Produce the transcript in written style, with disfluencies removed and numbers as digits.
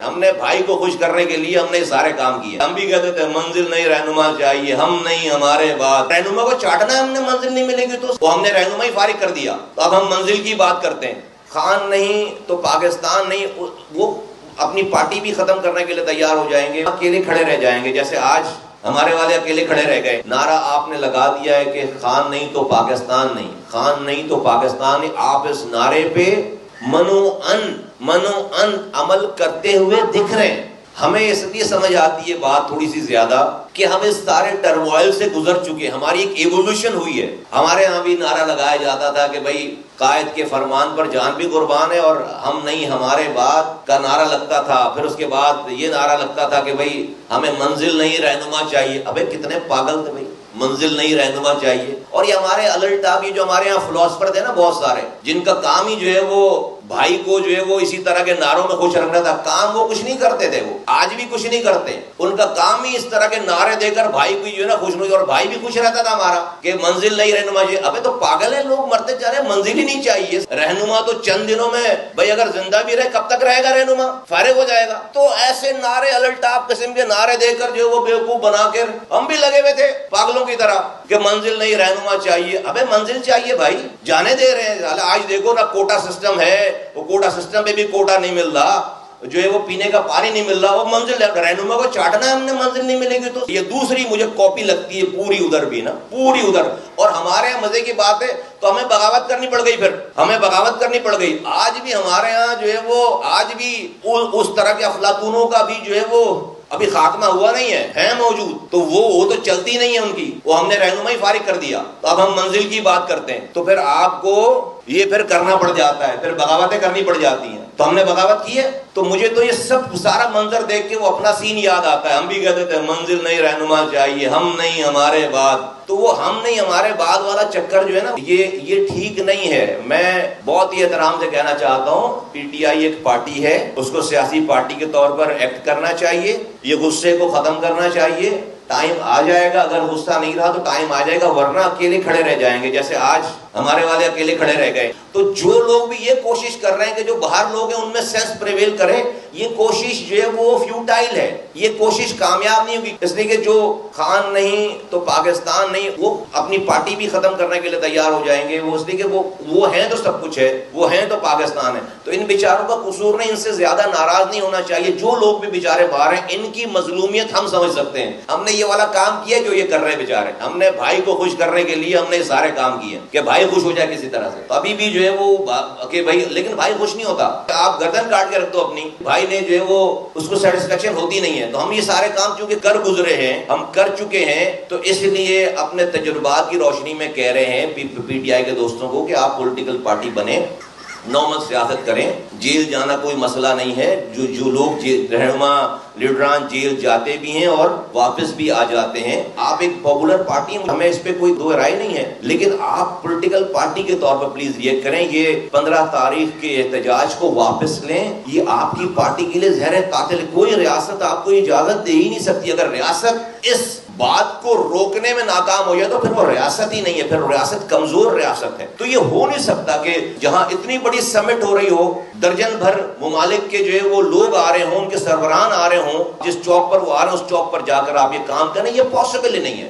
ہم نے بھائی کو خوش کرنے کے لیے ہم نے سارے کام کیے. ہم بھی کہتے تھے منزل نہیں رہنما چاہیے، ہم نہیں ہمارے بعد. رہنما کو چاٹنا ہے ہم نے، منزل نہیں ملے گی تو وہ ہم نے رہنما ہی فارغ کر دیا. تو اب ہم منزل کی بات کرتے ہیں. خان نہیں تو پاکستان نہیں، وہ اپنی پارٹی بھی ختم کرنے کے لیے تیار ہو جائیں گے، اکیلے کھڑے رہ جائیں گے. جیسے آج ہمارے والے اکیلے کھڑے رہ گئے. نعرہ آپ نے لگا دیا ہے کہ خان نہیں تو پاکستان نہیں، خان نہیں تو پاکستان نہیں. آپ اس نعرے پہ منو ان عمل کرتے ہوئے دکھ رہے ہیں. ہمیں اس لیے سمجھ آتی ہے بات تھوڑی سی زیادہ کہ ہم اس سارے ٹرموائل سے گزر چکے. ہماری ایک ایوولوشن ہوئی ہے. ہمارے ہاں بھی نعرہ لگایا جاتا تھا کہ بھائی قائد کے فرمان پر جان بھی قربان ہے، اور ہم نہیں ہمارے بعد کا نعرہ لگتا تھا. پھر اس کے بعد یہ نعرہ لگتا تھا کہ بھائی ہمیں منزل نہیں رہنما چاہیے. ابے کتنے پاگل تھے بھائی، منزل نہیں رہنما چاہیے. اور یہ ہمارے الٹا بھی جو ہمارے یہاں فلاسفر تھے نا بہت سارے، جن کا کام ہی جو ہے وہ بھائی کو جو ہے وہ اسی طرح کے نعروں میں خوش رکھنا تھا. کام وہ کچھ نہیں کرتے تھے، وہ آج بھی کچھ نہیں کرتے. ان کا کام ہی اس طرح کے نعرے دے کر بھائی کو جو ہے نا خوش نہیں، اور بھائی بھی خوش رہتا تھا ہمارا کہ منزل نہیں رہنما چاہیے. ابے تو پاگل ہے لوگ، مرتے جا رہے، منزل ہی نہیں چاہیے. رہنما تو چند دنوں میں بھائی اگر زندہ بھی رہے کب تک رہے گا، رہنما فارغ ہو جائے گا. تو ایسے نعرے الٹاپ قسم کے نعرے دے کر جو وہ بیوقوف بنا کر ہم بھی لگے ہوئے تھے پاگلوں کی طرح کہ منزل نہیں رہنما چاہیے. ابے منزل چاہیے بھائی، جانے دے رہے ہیں. آج دیکھو نا کوٹا سسٹم ہے، وہ کوٹا سسٹم پہ بھی کوٹا نہیں مل رہا، جو ہے وہ پینے کا پانی نہیں مل رہا. وہ منزل رہنما کو چاٹنا ہے ہم نے، منزل نہیں ملے گی تو. یہ دوسری مجھے کاپی لگتی ہے پوری ادھر بھی نا، پوری ادھر. اور ہمارے یہاں مزے کی بات ہے تو ہمیں بغاوت کرنی پڑ گئی. پھر ہمیں بغاوت کرنی پڑ گئی. آج بھی ہمارے یہاں جو ہے وہ آج بھی اس طرح کے افلاطونوں کا بھی جو ہے وہ ابھی خاتمہ ہوا نہیں ہے موجود. تو وہ تو چلتی نہیں ہے ان کی، وہ ہم نے رہنما ہی فارغ کر دیا. تو اب ہم منزل کی بات کرتے ہیں. تو پھر آپ کو یہ پھر کرنا پڑ جاتا ہے، پھر بغاوتیں کرنی پڑ جاتی ہیں. تو ہم نے بغاوت کی ہے. تو مجھے تو یہ سب سارا منظر دیکھ کے وہ اپنا سین یاد آتا ہے. ہم بھی کہتے تھے منزل نہیں رہنما چاہیے، ہم نہیں ہمارے بعد. تو وہ ہم نہیں ہمارے بعد والا چکر جو ہے نا، یہ ٹھیک نہیں ہے. میں بہت ہی احترام سے کہنا چاہتا ہوں، پی ٹی آئی ایک پارٹی ہے، اس کو سیاسی پارٹی کے طور پر ایکٹ کرنا چاہیے. یہ غصے کو ختم کرنا چاہیے. ٹائم آ جائے گا، اگر غصہ نہیں رہا تو ٹائم آ جائے گا، ورنہ اکیلے کھڑے رہ جائیں گے جیسے آج ہمارے والے اکیلے کھڑے رہ گئے. تو جو لوگ بھی یہ کوشش کر رہے ہیں کہ جو باہر لوگ ہیں ان میں سینس پریویل کرے، یہ کوشش جو ہے وہ فیوٹائل ہے. یہ کوشش کامیاب نہیں ہوگی. اس لیے کہ جو خان نہیں تو پاکستان نہیں، وہ اپنی پارٹی بھی ختم کرنے کے لیے تیار ہو جائیں گے. وہ اس لیے کہ وہ ہیں تو سب کچھ ہے، وہ ہیں تو پاکستان ہے. تو ان بیچاروں کا قصور نہیں، ان سے زیادہ ناراض نہیں ہونا چاہیے. جو لوگ بھی بیچارے باہر ہیں ان کی مظلومیت ہم سمجھ سکتے ہیں. ہم نے یہ والا کام کیا جو یہ کر رہے ہیں بیچارے. ہم نے بھائی کو خوش کرنے کے لیے ہم نے سارے کام کیے کہ بھائی خوش ہو جائے کسی طرح سے. تو ابھی بھی جو ہے وہ کہ بھائی، لیکن بھائی خوش نہیں ہوتا. آپ گردن کاٹ کے رکھ دو اپنی، بھائی نے جو ہے وہ اس کو سیٹسفیکشن ہوتی نہیں ہے. تو ہم یہ سارے کام چونکہ کر گزرے ہیں، ہم کر چکے ہیں، تو اس لیے اپنے تجربات کی روشنی میں کہہ رہے ہیں پی ٹی آئی کے دوستوں کو کہ آپ پولیٹیکل پارٹی بنیں، نارمل سیاست کریں. جیل جانا کوئی مسئلہ نہیں ہے. جو لوگ رہنما لیڈران جیل جاتے بھی ہیں اور واپس بھی آ جاتے ہیں. آپ ایک پاپولر پارٹی ہیں، ہمیں اس پہ کوئی دو رائے نہیں ہے، لیکن آپ پولیٹیکل پارٹی کے طور پر پلیز یہ کریں، یہ 15 تاریخ کے احتجاج کو واپس لیں. یہ آپ کی پارٹی کے لیے زہر قاتل. کوئی ریاست آپ کو اجازت دے ہی نہیں سکتی. اگر ریاست اس بات کو روکنے میں ناکام ہو جائے تو پھر وہ ریاست ہی نہیں ہے، پھر ریاست کمزور ریاست ہے. تو یہ ہو نہیں سکتا کہ جہاں اتنی بڑی سمٹ ہو رہی ہو، درجن بھر ممالک کے جو ہے وہ لوگ آ رہے ہوں، ان کے سربراہان آ رہے ہوں، جس چوک پر وہ آ رہے ہیں اس چوک پر جا کر آپ یہ کام کریں. یہ پاسبل ہی نہیں ہے.